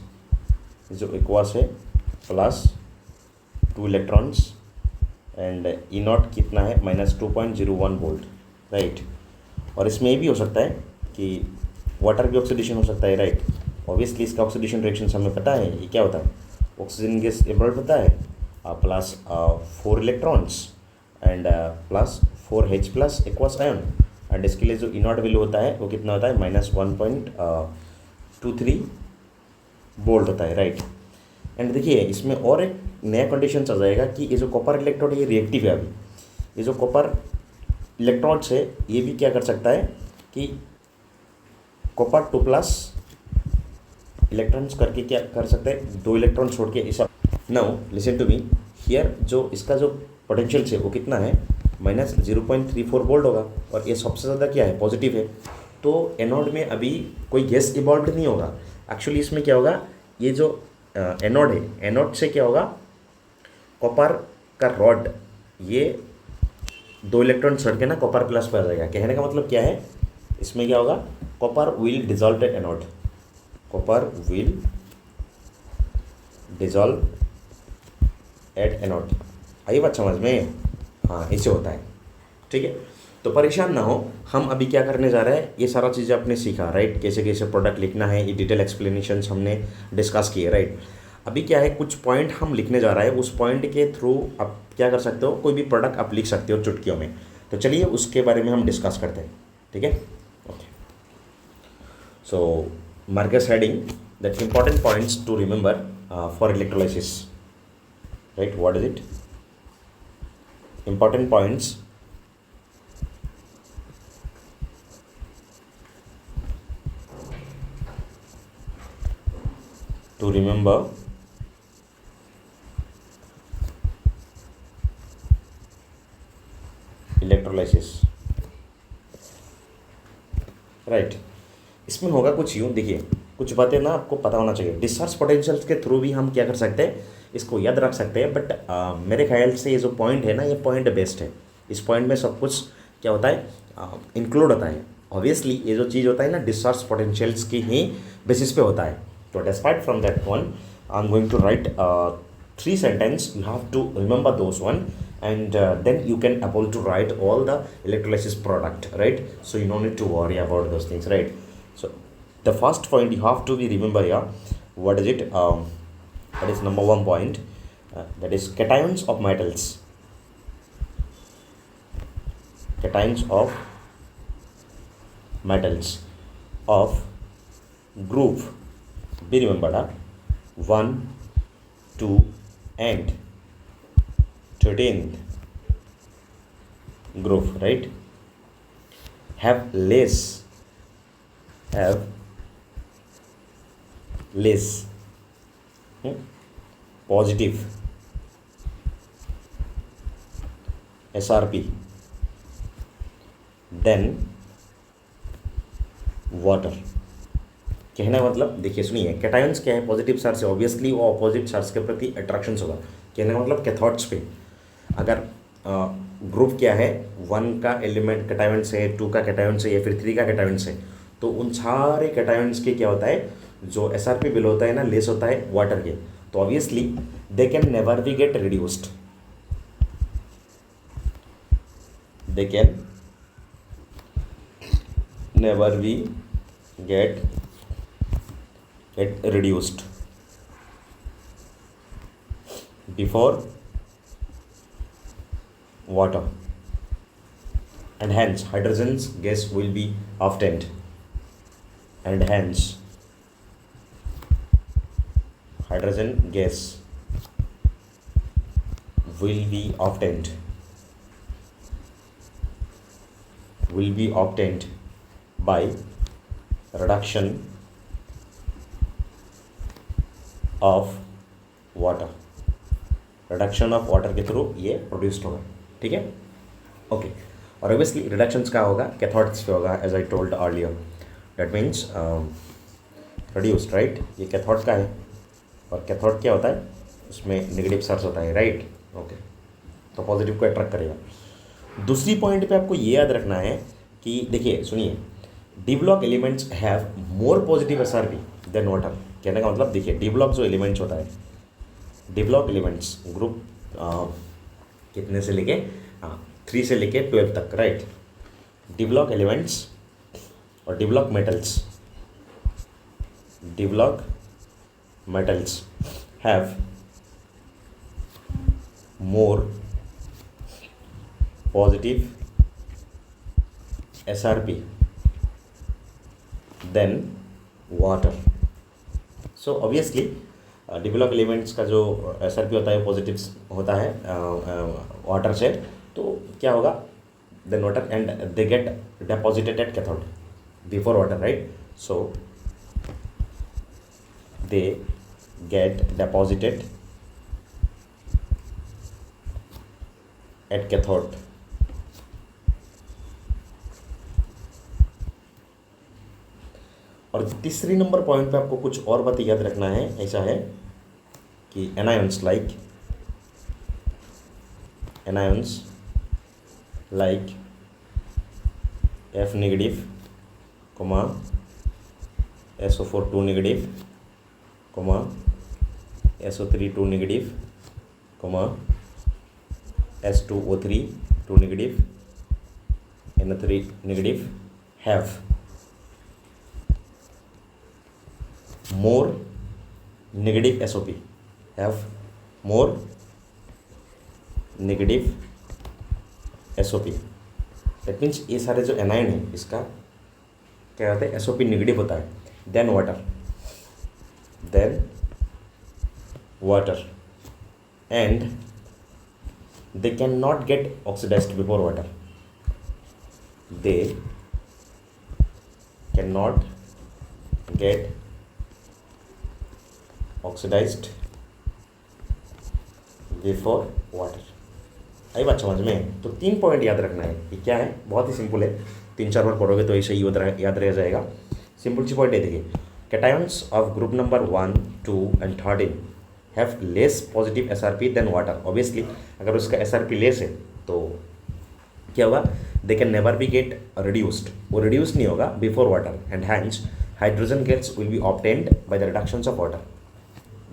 S1: जो एक्वास है plus 2 electrons and E naught कितना है, -2.01 वोल्ट, राइट। और इसमें ये भी हो सकता है कि वाटर भी ऑक्सीडेशन हो सकता है, राइट। ऑब्वियसली इसका ऑक्सीडेशन रिएक्शन हमें पता है, ये क्या होता है, ऑक्सीजन गैस इवॉल्व होता है plus 4 electrons and plus 4H plus aqueous ion, and इसके लिए जो इनॉट वैल्यू होता है वो कितना होता है, -1.23 वोल्ट होता है, राइट। एंड देखिए इसमें और एक नया कंडीशन चल जाएगा कि ये जो कॉपर इलेक्ट्रोड है ये रिएक्टिव है, अभी ये जो कॉपर इलेक्ट्रोड्स है ये भी क्या कर सकता है कि कॉपर 2 प्लस इलेक्ट्रॉन्स करके क्या कर सकते हैं, 2 इलेक्ट्रॉन छोड़ के ऐसा। Now listen to me here, जो इसका जो पोटेंशियल है वो कितना है, -0.34 वोल्ट होगा, और ये सबसे ज़्यादा क्या है, पॉजिटिव है। तो एनोड में अभी कोई गैस इवॉल्व नहीं होगा, एक्चुअली इसमें क्या होगा, ये जो एनोड है, एनोड से क्या होगा, कॉपर का रॉड ये 2 इलेक्ट्रॉन छोड़ के ना कॉपर प्लस पे आ जाएगा, कहने का मतलब क्या है, इसमें क्या होगा, copper will dissolve at anode, copper will dissolve at anode, आई बात समझ में, हाँ ऐसे होता है, ठीक है। तो परेशान ना हो, हम अभी क्या करने जा रहे हैं, ये सारा चीज़ें आपने सीखा, राइट, कैसे कैसे प्रोडक्ट लिखना है, ये डिटेल एक्सप्लेनेशन हमने डिस्कस किए, राइट। अभी क्या है, कुछ पॉइंट हम लिखने जा रहे हैं, उस पॉइंट के थ्रू आप क्या कर सकते हो, कोई भी प्रोडक्ट आप लिख सकते हो चुटकियों में। तो चलिए उसके बारे में हम डिस्कस करते हैं, ठीक है, okay. So Marcus heading that important points to remember for electrolysis, right? What is it? Important points to remember electrolysis, right? इसमें होगा कुछ यूँ, देखिए कुछ बातें ना आपको पता होना चाहिए, डिस्चार्ज पोटेंशियल्स के थ्रू भी हम क्या कर सकते हैं, इसको याद रख सकते हैं, बट मेरे ख्याल से ये जो पॉइंट है ना, ये पॉइंट बेस्ट है, इस पॉइंट में सब कुछ क्या होता है, इंक्लूड होता है। ऑब्वियसली ये जो चीज़ होता है ना, डिस्चार्ज पोटेंशियल्स की ही बेसिस पे होता है। तो despite from that one I am going to write 3 sentences, you have to remember those one, and then you can able to write all the electrolysis product, right? So you don't need to worry about those things, right? So the first point you have to be remember here, what is it, that is number 1 point, that is cations of metals, cations of metals of group, be remembered, 1, 2 and 13th group, right, have less positive SRP than water। कहने का मतलब देखिए सुनिए, कैटायंस क्या है, पॉजिटिव चार्ज से ऑब्वियसली वो अपोजिट चार्ज के प्रति अट्रैक्शन होगा। कहने का मतलब कैथोड्स पे अगर ग्रुप क्या है, 1 का एलिमेंट कैटायन से, 2 का कैटायन से या फिर 3 का कैटायन से, तो उन सारे कैटायंस के क्या होता है, जो SRP बिल होता है ना, लेस होता है वाटर के। तो obviously they can never be get reduced, they can never be get reduced before water, and hence hydrogen's gas will be obtained, and hence hydrogen gas will be obtained by reduction of water, reduction of water के थ्रू ये प्रोड्यूस्ड होगा, ठीक है, ओके। और ऑब्वियसली रिडक्शंस का होगा कैथोड्स पे होगा, as I told earlier, that means reduced, right. ये कैथोड का है, और कैथोड क्या होता है, उसमें नेगेटिव चार्ज होता है, राइट, ओके। तो पॉजिटिव को अट्रैक्ट करेगा। दूसरी पॉइंट पे आपको ये याद रखना है कि देखिए सुनिए, D block elements have more positive SRP than water. कहने का मतलब देखिए, डी ब्लॉक जो एलिमेंट्स होता है, डी ब्लॉक एलिमेंट्स ग्रुप कितने से लेके 3 से लेके 12 तक, राइट। डी ब्लॉक एलिमेंट्स और D block metals have more positive SRP than water. So obviously D block elements का जो SRP होता है पॉजिटिव होता है वाटर से, तो क्या होगा, then water, and they get deposited at cathode before water, right. So they get deposited at cathode. और तीसरी नंबर पॉइंट पे आपको कुछ और बातें याद रखना है। ऐसा है कि anions like F negative, SO4 2 negative, SO3 2 negative, S2O3 2 negative, NO3 negative, have more negative SOP, have more negative SOP। That means ये सारे जो एनायन है इसका क्या होता है, SOP नेगेटिव होता है then water, and they can not get oxidized before water, they can not get oxidized before water. आई बात समझ में? तो 3 पॉइंट याद रखना है। ये क्या है, बहुत ही सिंपल है, 3-4 बार पढ़ोगे तो ऐसे ही याद रह जाएगा। सिंपल सी पॉइंट है, देखिए, cations of group number 1, 2 and 13 have less positive SRP than water. Obviously अगर उसका SRP लेस है तो क्या होगा, they can never be get reduced, वो रिड्यूस नहीं होगा before water, and hence hydrogen gas will be obtained by the reductions of water.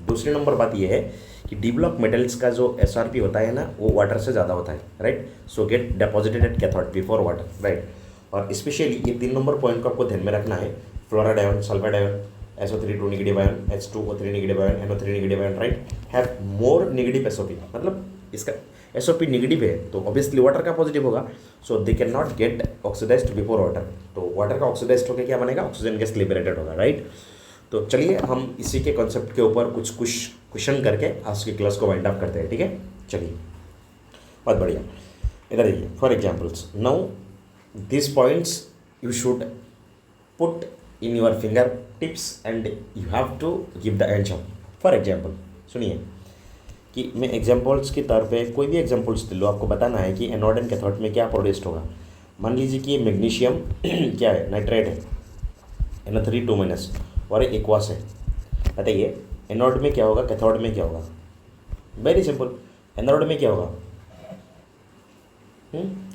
S1: दूसरी नंबर बात यह है कि डी ब्लॉक मेटल्स का जो SRP होता है ना, वो वाटर से ज़्यादा होता है, right. So get deposited at cathode before water, right. और स्पेशली ये 3 नंबर पॉइंट को आपको ध्यान में रखना है। Fluoride ion, sulphide ion, SO3 2 negative ion, H2O3 negative ion, NO3 negative ion, right, have more negative SOP। मतलब इसका SOP नेगेटिव है तो ऑब्वियसली वाटर का पॉजिटिव होगा, so they can not get oxidized before water. तो वाटर का ऑक्सीडाइज्ड होकर क्या बनेगा, ऑक्सीजन गैस लिबरेटेड होगा, राइट। तो चलिए हम इसी के कॉन्सेप्ट के ऊपर कुछ क्वेश्चन करके आज की क्लास को वाइंड अप करते हैं, ठीक है। चलिए, बहुत बढ़िया। इधर देखिए, for examples, now this points you should put in your finger tips and you have to give the answer. For example सुनिए कि मैं एग्जाम्पल्स के तौर पे कोई भी एग्जाम्पल्स दे लो, आपको बताना है कि एनोड एंड कैथोड में क्या प्रोड्यूस्ड होगा। मान लीजिए कि ये मैग्नीशियम क्या है, नाइट्रेट है, NO3 2- और एक एक्वास है। बताइए एनोड में क्या होगा, कैथोड में क्या होगा। वेरी सिंपल, एनोड में क्या होगा,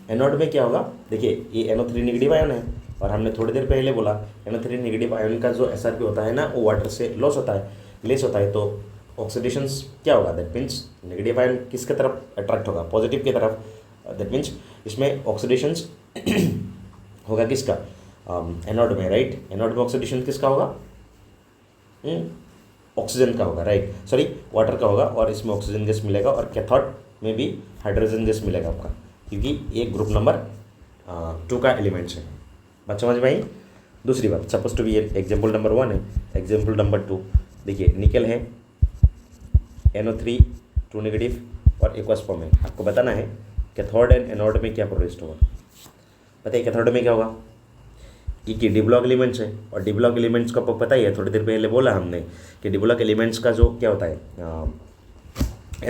S1: एनोड में क्या होगा, देखिए ये NO3 नेगेटिव आयन है, और हमने थोड़ी देर पहले बोला NO3 नेगेटिव आयन का जो SRP होता है ना, वो वाटर से लेस होता है, तो ऑक्सीडेशंस क्या होगा, दैट मीन्स नेगेटिव आयन किसके तरफ अट्रैक्ट होगा, पॉजिटिव की तरफ। दैट मीन्स इसमें ऑक्सीडेशंस होगा किसका, एनोड में, राइट। एनोड में ऑक्सीडेशन किसका होगा, ऑक्सीजन का होगा, राइट, सॉरी वाटर का होगा, और इसमें ऑक्सीजन गैस मिलेगा, और कैथोड में भी हाइड्रोजन गैस मिलेगा आपका, क्योंकि ये ग्रुप नंबर 2 का एलिमेंट्स है। बात समझ में आई। दूसरी बात, suppose to be example number 1 है, एग्जाम्पल नंबर 2 देखिए, निकल है NO3 2 नेगेटिव और एक्वस फॉर्म है। आपको बताना है कैथोड एंड एनोड में क्या प्रोड्यूस होगा। बताइए कैथोड में क्या होगा, ये कि डी ब्लॉक एलिमेंट्स है, और डी ब्लॉक एलिमेंट्स का आपको पता ही है, थोड़ी देर पहले बोला हमने कि डी ब्लॉक एलिमेंट्स का जो क्या होता है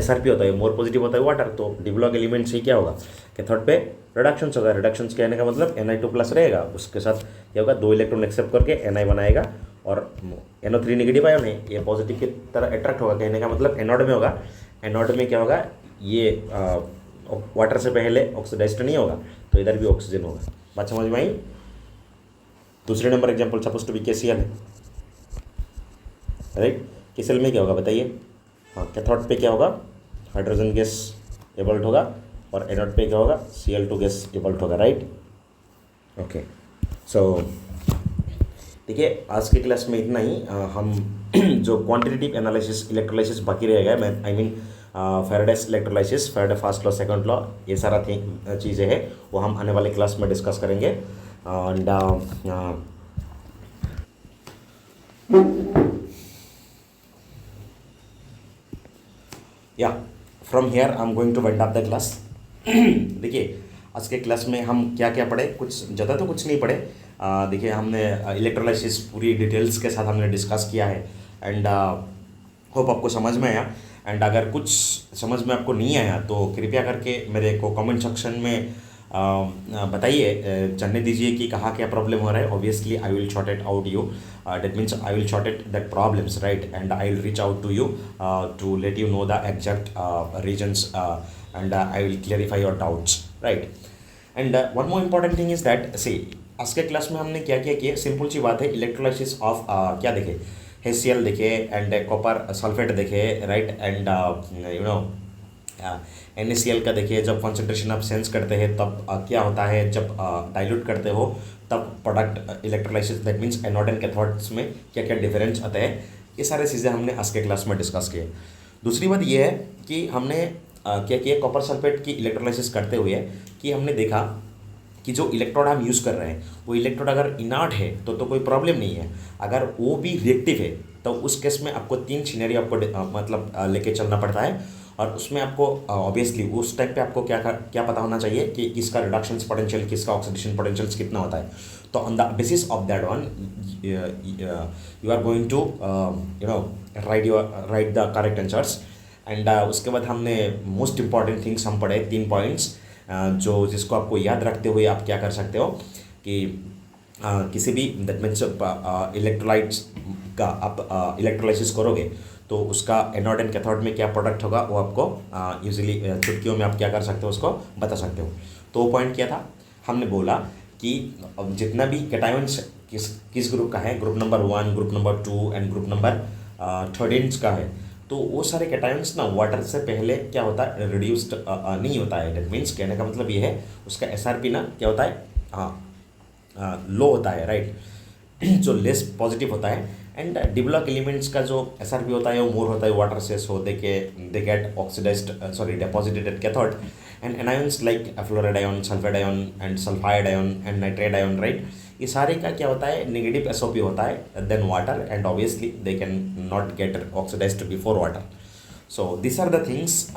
S1: SRP होता है, मोर पॉजिटिव होता है वाटर। तो डी ब्लॉक एलिमेंट से क्या होगा, कैथोड पे रिडक्शंस होगा। रिडक्शंस कहने का मतलब Ni2+ रहेगा, उसके साथ क्या होगा, 2 इलेक्ट्रॉन एक्सेप्ट करके Ni बनाएगा, और NO3 नेगेटिव आयन है, ये पॉजिटिव की तरह अट्रैक्ट होगा, कहने का मतलब एनोड में होगा। एनोड में क्या होगा, ये वाटर से पहले ऑक्सीडाइज्ड नहीं होगा, तो इधर भी ऑक्सीजन होगा। बात समझ में आई। दूसरे number example, suppose to be KCl है, राइट। KCl में क्या होगा बताइए, हाँ, कैथोड पे क्या होगा, हाइड्रोजन गैस एबल्ट होगा, और एनोड पे क्या होगा, Cl2 गैस एबल्ट होगा, राइट। ओके, सो देखिए आज के क्लास में इतना ही। हम जो क्वांटिटेटिव एनालिसिस इलेक्ट्रोलाइसिस बाकी रहेगा, मैं I mean Faraday's electrolysis, Faraday first law, second law, ये सारा चीज़ें हैं, वो हम आने वाले क्लास में डिस्कस करेंगे। एंड या from here I am going to wind up the class. देखिए आज के क्लास में हम क्या क्या पढ़े, कुछ ज़्यादा तो कुछ नहीं पढ़े। देखिए हमने इलेक्ट्रोलाइसिस पूरी डिटेल्स के साथ हमने डिस्कस किया है, एंड होप आपको समझ में आया। एंड अगर कुछ समझ में आपको नहीं आया तो कृपया करके मेरे को कमेंट सेक्शन में बताइए, जानने दीजिए कि कहाँ क्या प्रॉब्लम हो रहा है। Obviously I will sort it out you, that means I will sort it that problems, right, and I will reach out to you to let you know the exact regions, and I will clarify your doubts, right. And one more important thing is that see आज के क्लास में हमने क्या क्या किया, सिंपल सी बात है, इलेक्ट्रोलाइसिस ऑफ क्या देखे, HCl देखे, एंड कॉपर सल्फेट देखे, right, and you know NaCl का देखिए, जब कॉन्सेंट्रेशन आप सेंस करते हैं तब क्या होता है, जब डाइल्यूट करते हो तब product electrolysis, that means anode and cathodes में क्या क्या डिफरेंस आता है, ये सारे चीज़ें हमने आज के क्लास में डिस्कस किए। दूसरी बात ये है कि हमने क्या किया, कॉपर सल्फेट की इलेक्ट्रोलाइसिस करते हुए कि हमने देखा कि जो इलेक्ट्रोड हम यूज़ कर रहे हैं वो इलेक्ट्रोड अगर इनार्ट है तो कोई प्रॉब्लम नहीं है, अगर वो भी रिएक्टिव है तो उस केस में आपको 3 सिनेरियो आपको मतलब लेके चलना पड़ता है, और उसमें आपको ऑब्वियसली उस टाइप पे आपको क्या पता होना चाहिए कि किसका रिडक्शन पोटेंशियल, किसका ऑक्सीडेशन पोटेंशियल कितना होता है। तो on the basis of that one you are going to write the correct answers. And उसके बाद हमने मोस्ट इंपॉर्टेंट थिंग्स हम पढ़े, 3 पॉइंट्स जो जिसको आपको याद रखते हुए आप क्या कर सकते हो कि किसी भी दैट मीन्स इलेक्ट्रोलाइट्स का आप इलेक्ट्रोलाइसिस करोगे तो उसका एनोड एंड कैथोड में क्या प्रोडक्ट होगा वो आपको यूजुअली चुटकियों में आप क्या कर सकते हो उसको बता सकते हो। तो वो पॉइंट क्या था, हमने बोला कि जितना भी कैटायंस किस ग्रुप का है, group number 1, group number 2 and group number 13 का है, तो वो सारे कैटायंस ना वाटर से पहले क्या होता है, रिड्यूस्ड नहीं होता है। डेट मीन्स कहने का मतलब ये है उसका SRP ना क्या होता है, लो होता है, राइट, जो लेस पॉजिटिव होता है। एंड डी ब्लॉक एलिमेंट्स का जो SRP होता है वो मोर होता है वाटर से, so they get oxidized sorry deposited at cathode, and anions like fluoride ion, sulphide ion and sulphide ion and nitride ion, right, ये सारे का क्या होता है, नेगेटिव SOP होता है then water, and obviously they can not get oxidized before water. So this are the things,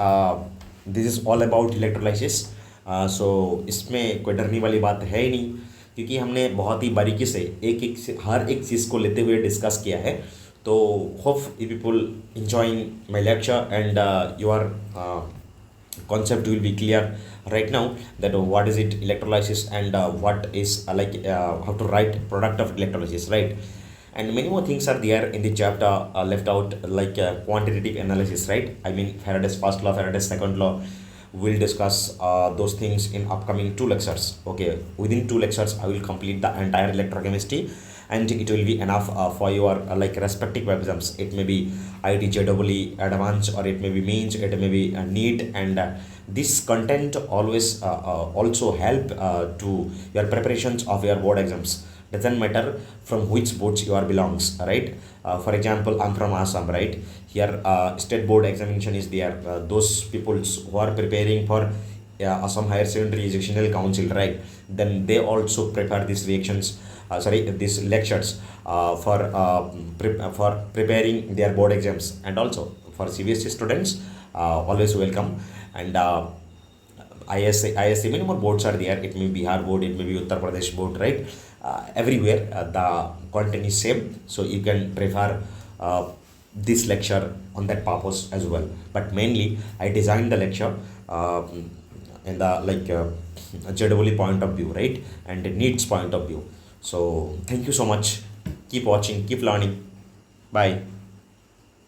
S1: this is all about electrolysis. So इसमें कोई डरने वाली बात है ही नहीं, क्योंकि हमने बहुत ही बारीकी से हर एक चीज़ को लेते हुए डिस्कस किया है। तो hope you people enjoying my lecture, and your concept will be clear right now, that what is it electrolysis, and what is how to write product of electrolysis, right. And many more things are there in the chapter left out, like quantitative analysis, right. I mean Faraday's first law, Faraday's second law, we'll discuss those things in upcoming two lectures. Okay, within two lectures I will complete the entire electrochemistry, and it will be enough for your like respective exams. It may be IIT JEE advanced, or it may be mains, it may be NEET, and this content always also help to your preparations of your board exams. Doesn't matter from which boards you are belongs, right? For example, I'm from Assam, right? Here state board examination is there. Those people who are preparing for Assam Higher Secondary Educational Council, right? Then they also prepare these reactions, these lectures for preparing their board exams. And also for CBSE students, always welcome. And ISC, many more boards are there. It may be Bihar board, it may be Uttar Pradesh board, right? Everywhere the content is same, so you can prefer this lecture on that purpose as well. But mainly I designed the lecture in the like JEE point of view, right, and needs point of view. So thank you so much. Keep watching, keep learning. Bye.